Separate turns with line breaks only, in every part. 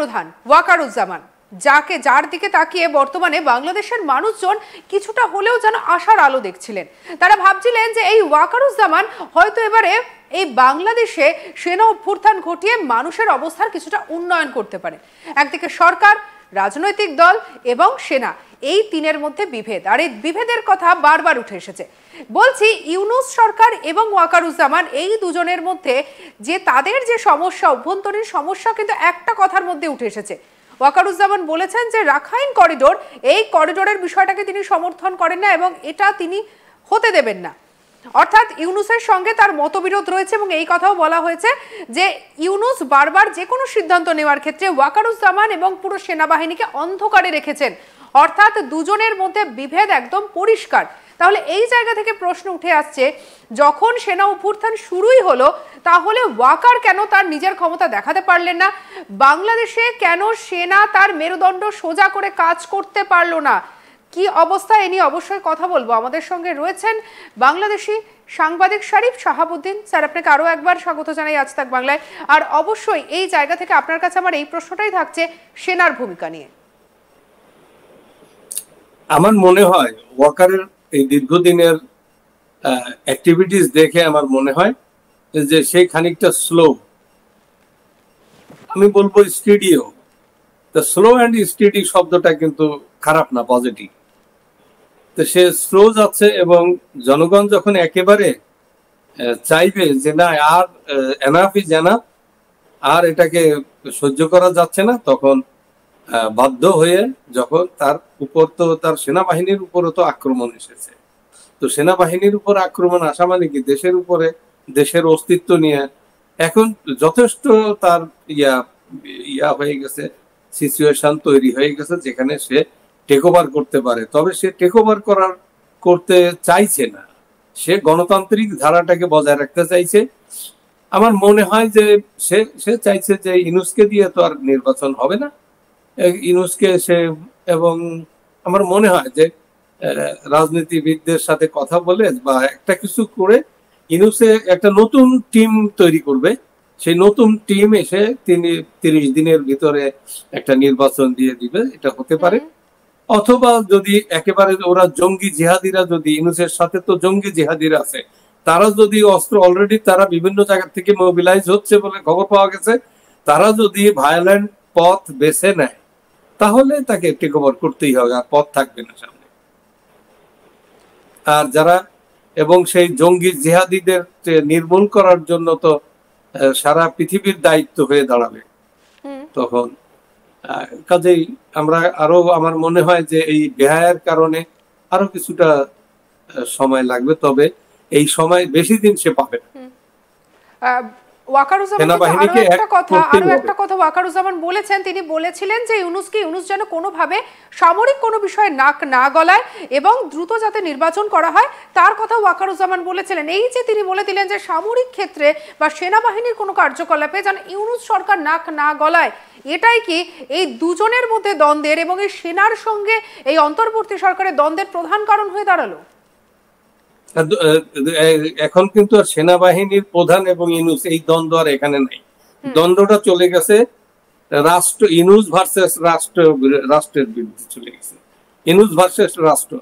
প্রধান ওয়াকারুজ্জামান, যার দিকে তাকিয়ে বর্তমানে বাংলাদেশের মানুষজন কিছুটা হলেও যেন আশার আলো দেখছিলেন। তারা ভাবছিলেন যে এই ওয়াকারুজ্জামান হয়তো এবারে এই বাংলাদেশে সেনা অভ্যুত্থান ঘটিয়ে মানুষের অবস্থার কিছুটা উন্নয়ন করতে পারে। একদিকে সরকার, রাজনৈতিক দল এবং সেনা, এই তিনের মধ্যে বিভেদ, আর এই বিভেদের কথা বারবার উঠে এসেছে। বলছি ইউনূস সরকার এবং ওয়াকারুজ্জামান এই দুজনের মধ্যে যে তাদের যে সমস্যা, অভ্যন্তরীণ সমস্যা, কিন্তু একটা কথার মধ্যে উঠে এসেছে। ওয়াকারুজ্জামান বলেছেন যে রাখাইন করিডোর, এই করিডোরের বিষয়টাকে তিনি সমর্থন করেন না এবং এটা তিনি হতে দেবেন না। অর্থাৎ ইউনূসের সঙ্গে তার মতবিরোধ রয়েছে এবং এই কথাও বলা হয়েছে যে ইউনূস বারবার যে কোনো সিদ্ধান্ত নেওয়ার ক্ষেত্রে ওয়াকারুজ্জামান এবং পুরো সেনাবাহিনীকে অন্ধকারে রেখেছেন। অর্থাৎ দুজনের মধ্যে বিভেদ একদম পরিষ্কার। তাহলে এই জায়গা থেকে প্রশ্ন উঠে আসছে, যখন সেনা অভ্যুত্থান শুরুই হলো তাহলে ওয়াকার কেন তার নিজের ক্ষমতা দেখাতে পারলেন না? বাংলাদেশে কেন সেনা তার মেরুদণ্ড সোজা করে কাজ করতে পারলো না? কি অবস্থা, এ নিয়ে অবশ্যই কথা বলবো। আমাদের সঙ্গে রয়েছেন বাংলাদেশি সাংবাদিক শরীফ শাহাবুদ্দিন। স্যার, আপনাকে আরো একবার স্বাগত জানাই আজ তাক বাংলায়। আর অবশ্যই এই জায়গা থেকে আপনার কাছে আমার এই প্রশ্নটাই থাকছে সেনার ভূমিকা নিয়ে।
আমার মনে হয় ওয়াকারের এই দীর্ঘদিনের অ্যাক্টিভিটিস দেখে আমার মনে হয় যে সেই খানিকটা স্লো, আমি বলবো স্টেডিও। তো স্লো অ্যান্ড স্টেডি শব্দটা কিন্তু খারাপ না, পজিটিভ। তো সে স্লো যাচ্ছে এবং জনগণ যখন একেবারে চাইবে যে না আর এনাফ ইজ এনাফ, আর এটাকে সহ্য করা যাচ্ছে না, তখন বাধ্য হয়ে যখন তার উপর তো তার সেনাবাহিনীর উপরও তো আক্রমণ এসেছে, তো সেনাবাহিনীর উপর আক্রমণ আসা মানে কি দেশের উপরে, দেশের অস্তিত্ব নিয়ে এখন যথেষ্ট তার ইয়া হয়ে গেছে, সিচুয়েশন তৈরি হয়ে গেছে যেখানে সে টেক ওভার করতে পারে। তবে সে টেক ওভার করতে চাইছে না, সে গণতান্ত্রিক ধারাটাকে বজায় রাখতে চাইছে। আমার মনে হয় যে সে চাইছে যে ইউনূসকে দিয়ে তো আর নির্বাচন হবে না, ইউনূসকে সে, এবং আমার মনে হয় যে রাজনীতিবিদদের সাথে কথা বলে বা একটা কিছু করে ইউনূসে একটা নতুন টিম তৈরি করবে। সেই নতুন টিম এসে তিনি 30 দিনের ভিতরে একটা নির্বাচন দিয়ে দিবে, এটা হতে পারে। অথবা যদি একেবারে ওরা জঙ্গি জিহাদিরা, যদি ইউনূসের সাথে তো জঙ্গি জিহাদিরা আছে, তারা যদি অস্ত্র অলরেডি তারা বিভিন্ন জায়গা থেকে মোবিলাইজ হচ্ছে বলে খবর পাওয়া গেছে, তারা যদি ভায়োলেন্ট পথ বেছে নেয় তাহলে তাকে টেক ওভার করতেই হবে, আর পথ থাকবে না সামনে। আর যারা, এবং সেই জঙ্গি জিহাদিদের নির্মূল করার জন্য তো সারা পৃথিবীর দায়িত্ব হয়ে দাঁড়াবে তখন। কাজেই আমরা আরো, আমার মনে হয় যে এই বেহায়ার কারণে আরো কিছুটা সময় লাগবে, তবে এই সময় বেশি দিন সে পাবে না।
একটা কথা ওয়াকারুজ্জামান বলেছেন, তিনি বলেছিলেন যে ইউনূস যেন কোনোভাবে সামরিক কোনো বিষয়ে নাক না গলায় এবং দ্রুত যাতে নির্বাচন করা হয়, তার কথা ওয়াকারুজ্জামান বলেছিলেন। এই যে তিনি বলে দিলেন যে সামরিক ক্ষেত্রে বা সেনাবাহিনীর কোনো কার্যকলাপে যেন ইউনূস সরকার নাক না গলায়, এটাই কি এই দুজনের মধ্যে দ্বন্দ্বের এবং এই সেনার সঙ্গে এই অন্তর্বর্তী সরকারের দ্বন্দ্বের প্রধান কারণ হয়ে দাঁড়ালো?
এখন কিন্তু আর সেনাবাহিনীর প্রধান এবং ইউনূস এই দ্বন্দ্ব আর এখানে নাই, দ্বন্দ্বটা চলে গেছে রাষ্ট্র, ইউনূস ভার্সেস রাষ্ট্রের বিরুদ্ধে চলে গেছে। ইউনূস ভার্সেস রাষ্ট্র,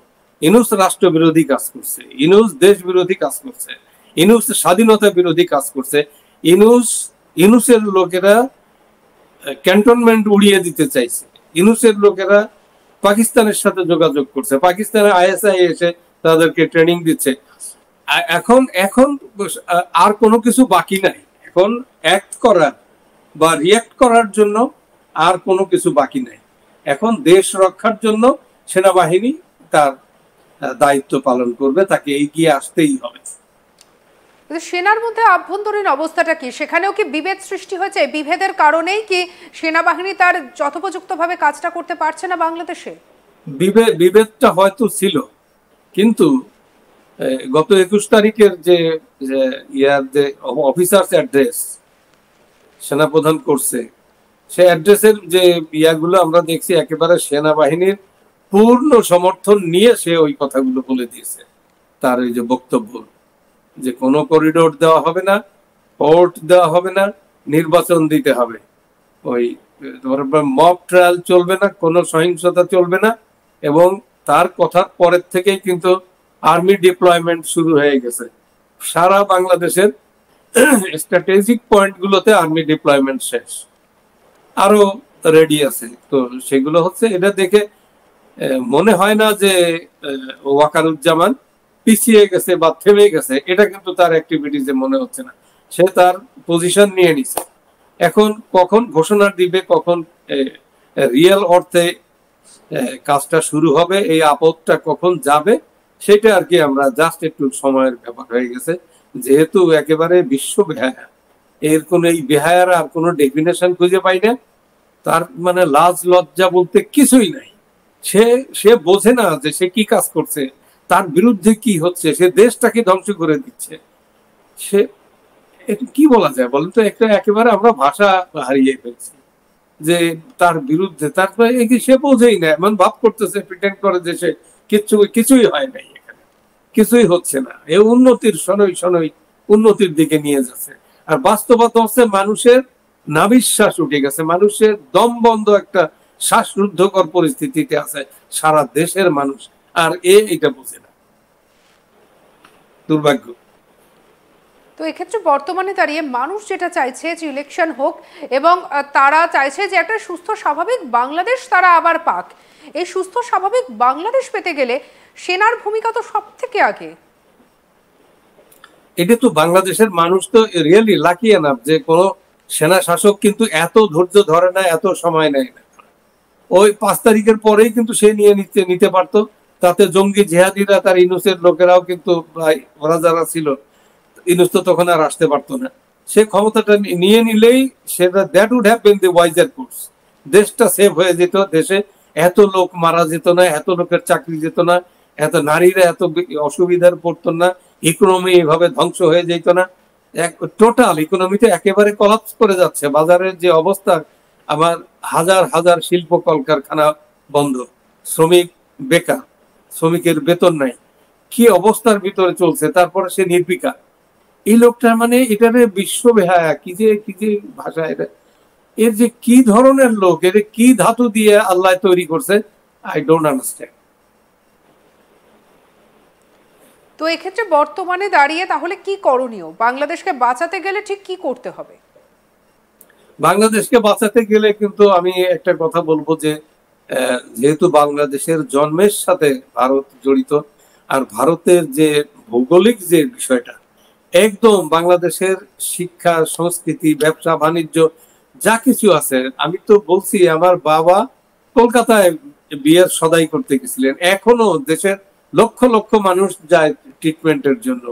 ইউনূস রাষ্ট্র বিরোধী কাজ করছে, ইউনূস দেশ বিরোধী কাজ করছে, ইউনূস স্বাধীনতা বিরোধী কাজ করছে, ইউনূসের লোকেরা ক্যান্টনমেন্ট উড়িয়ে দিতে চাইছে, ইউনূসের লোকেরা পাকিস্তানের সাথে যোগাযোগ করছে, পাকিস্তানের আইএসআই এসে তাদেরকে ট্রেনিং দিচ্ছে। এখন আর কোনো কিছু বাকি নাই, এখন অ্যাক্ট করার বা রিয়াক্ট করার জন্য আর কোনো কিছু বাকি নাই। এখন দেশ রক্ষার জন্য সেনাবাহিনী তার দায়িত্ব পালন করবে, তাকে এগিয়ে আসতেই হবে।
সেনার মধ্যে আভ্যন্তরীণ অবস্থাটা কি, সেখানেও কি বিভেদ সৃষ্টি হয়েছে? বিভেদের কারণেই কি সেনাবাহিনী তার যথোপযুক্তভাবে কাজটা করতে পারছে না বাংলাদেশে?
বিভেদটা হয়তো ছিল, কিন্তু গত 21 তারিখের যে অফিসার্স অ্যাড্রেস সেনাপ্রধান করছে, সে অ্যাড্রেসের যে ইয়াগুলো আমরা দেখছি, একেবারে সেনাবাহিনীর পূর্ণ সমর্থন নিয়ে সে ওই কথাগুলো বলে দিয়েছে। তার ওই যে বক্তব্য যে কোনো করিডোর দেওয়া হবে না, পোর্ট দেওয়া হবে না, নির্বাচন দিতে হবে, ওই মব ট্রায়াল চলবে না, কোনো সহিংসতা চলবে না, এবং তার কথার পরের থেকেই কিন্তু আর্মি ডিপ্লয়মেন্ট শুরু হয়ে গেছে। সারা বাংলাদেশের স্ট্র্যাটেজিক পয়েন্ট গুলোতে আর্মি ডিপ্লয়মেন্ট শেষ, আরো রেডি আছে। তো সেগুলো হচ্ছে, এটা দেখে মনে হয় না যে ওয়াকারুজ্জামান পিছিয়ে গেছে বা থেমে গেছে, এটা কিন্তু তার অ্যাক্টিভিটিসে মনে হচ্ছে না। সে তার পজিশন নিয়ে নিছে। এখন কখন ঘোষণা দিবে, কখন রিয়েল অর্থে কাজটা শুরু হবে, এই আপদটা কখন যাবে, সেটা আর কি আমরা জাস্ট একটু সময়ের ব্যাপার হয়ে গেছে। যেহেতু একেবারে বিশ্ব বেহায়া, এর কোন এই বেহায়ার আর কোনো ডেফিনেশন খুঁজে পাই না। তার মানে লাজ লজ্জা বলতে কিছুই নাই। সে বোঝে না যে সে কি কাজ করছে, তার বিরুদ্ধে কি হচ্ছে, সে দেশটাকে ধ্বংস করে দিচ্ছে। সে কি বলা যায় বলেন তো, একটা একেবারে আমরা ভাষা হারিয়ে ফেলছি যে তার বিরুদ্ধে। তারপরে সে বোঝেই না, এমন ভাব করতেছে, প্রিটেন্ড করে যে সে কিছুই হয় নাই, এখানে কিছুই হচ্ছে না, এ উন্নতির শনৈ উন্নতির দিকে নিয়ে যাচ্ছে। আর বাস্তবতা হচ্ছে মানুষের নাভিশ্বাস উঠে গেছে, মানুষের দম বন্ধ একটা শ্বাসরুদ্ধকর পরিস্থিতিতে আছে সারা দেশের মানুষ, আর এটা বোঝে না, দুর্ভাগ্য।
তো এক্ষেত্রে বর্তমানে দাঁড়িয়ে মানুষ যেটা চাইছে যে ইলেকশন হোক, এবং তারা চাইছে যে একটা সুস্থ স্বাভাবিক বাংলাদেশ তারা আবার পাক। এই সুস্থ স্বাভাবিক বাংলাদেশ পেতে গেলে সেনার ভূমিকা তো সব থেকে আগে।
এটা তো বাংলাদেশের মানুষ তো রিয়েলি লাকি এনাফ যে কোনো সেনা শাসক কিন্তু এত ধৈর্য ধরে না, এত সময় নেয় না। ওই 5 তারিখের পরেই কিন্তু সে নিতে পারতো। তাতে জঙ্গি জেহাদিরা, তার ইনুসের লোকেরাও কিন্তু ওরা যারা ছিল, ইনুস তো তখন আর আসতে পারতো না। সে ক্ষমতাটা নিয়ে নিলেই সেটা that would have been the wiser course. দেশটা সেভ হয়ে যেত, দেশে এত লোক মারা যেত না, এত লোকের চাকরি যেত না, এত নারীরা এত অসুবিধার পড়তো না, ইকোনমি এভাবে ধ্বংস হয়ে যেত না। টোটাল ইকোনমিতে একেবারে কলাপস করে যাচ্ছে। বাজারের যে অবস্থা, আমার হাজার হাজার শিল্প কলকারখানা বন্ধ, শ্রমিক বেকার, শ্রমিকের বেতন নাই, কি অবস্থার ভিতরে চলছে। তারপরে সে নির্বিকার। এই লোকটা মানে এটারে বিশ্ব বেহায়া, কি যে ভাষা, এটা এর যে কি ধরনের লোক, এর কি ধাতু দিয়ে আল্লাহ তৈরি করছে, আই ডোন্ট আন্ডারস্ট্যান্ড।
তো এক্ষেত্রে বর্তমানে দাঁড়িয়ে তাহলে কি করণীয়? বাংলাদেশকে বাঁচাতে গেলে ঠিক কি করতে হবে?
বাংলাদেশকে বাঁচাতে গেলে কিন্তু আমি একটা কথা বলবো যে যেহেতু বাংলাদেশের জন্মের সাথে ভারত জড়িত, আর ভারতের যে ভৌগোলিক যে বিষয়টা, একদম বাংলাদেশের শিক্ষা, সংস্কৃতি, ব্যবসা বাণিজ্য যা কিছু আছে, আমি তো বলছি আমার বাবা কলকাতায় বিয়ের সদাই করতে গেছিলেন, এখনো দেশের লক্ষ লক্ষ মানুষ যায় ট্রিটমেন্টের জন্য।